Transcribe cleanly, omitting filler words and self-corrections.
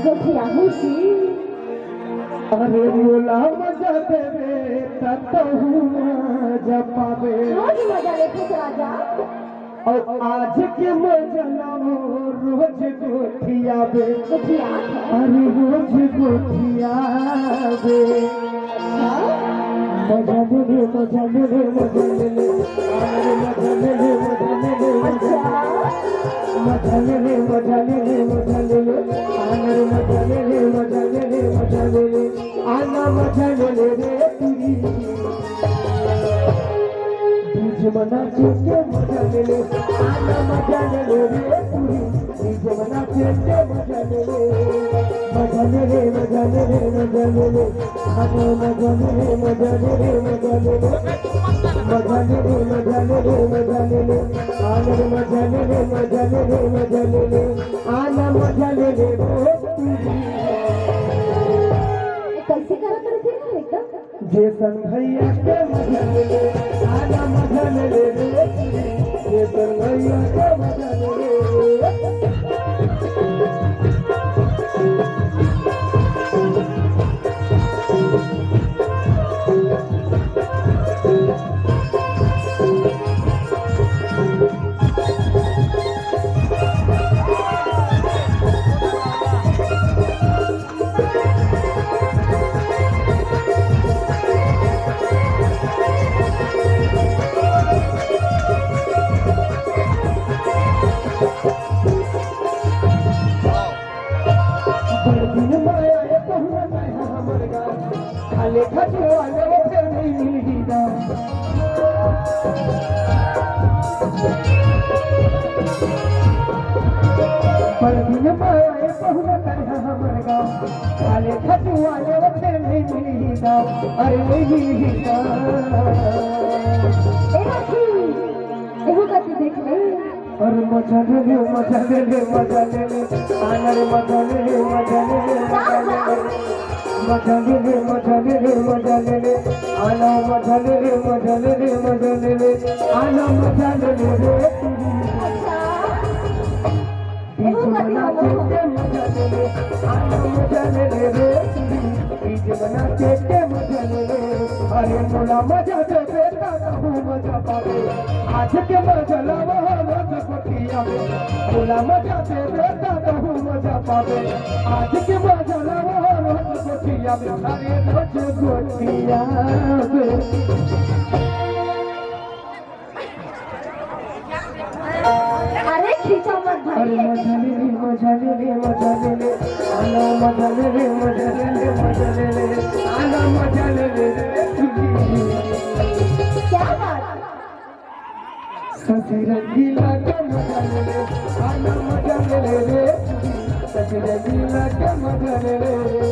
गठिया खुशी अरे बोला मजा देवे ततहू मजा पावे रोज मजा ले खुश राजा और आज के मजा रोज गोठियावे गठिया अरे रोज गोठियावे मजा ले मजा ले मजा ले अरे मजा ले मजा ले मजा ले मजा ले मजा ले अरे मजा ले मजा ले मजा ले आना मजा ले रे तुरी तुझ मना के मजा ले आना मजा ले रे तुरी तुझ मना के मजा ले मजा ले मजा ले मजा ले आना मजा ले मजा ले मजा ले मजा ले मजा ले मजा ले आना मजा ले मजा ले मजा ले आना मजा ले रे तुरी कैसे करा करते हैं एकदम जेसन भैया के मजा ले आना मजा ले रे जेसन भैया के मजा ले खाले खजवाले फिर नहीं दीदा पर दिन माए पहुना कर हमर गाँव खाले खजवाले फिर नहीं दीदा अरे नहीं दीदा एगो कति देख ले अरे मजा ले मजा ले मजा ले आनर मजा ले मजा ले मजा ले मजा ले मजा ले आना मजा ले मजा ले मजा ले आना मजा ले रे बीच बना के मजा ले आना मजा ले रे बीच बना के मजा ले अरे मोला मजा दे बेटा कहूँ मजा पावे आज के मजा लावा रोज गोठिया मोला मजा दे बेटा कहूँ मजा पावे आज के मजा लावा रोज गोठिया अरे रोज गोठिया अरे खींचो मत भाई अरे मजा ले मजा ले आना मजा ले मजा ले मजा ले आना मजा ले क्या बात सची रंगीला के मजा ले आना मजा ले सची रंगीला के मजा ले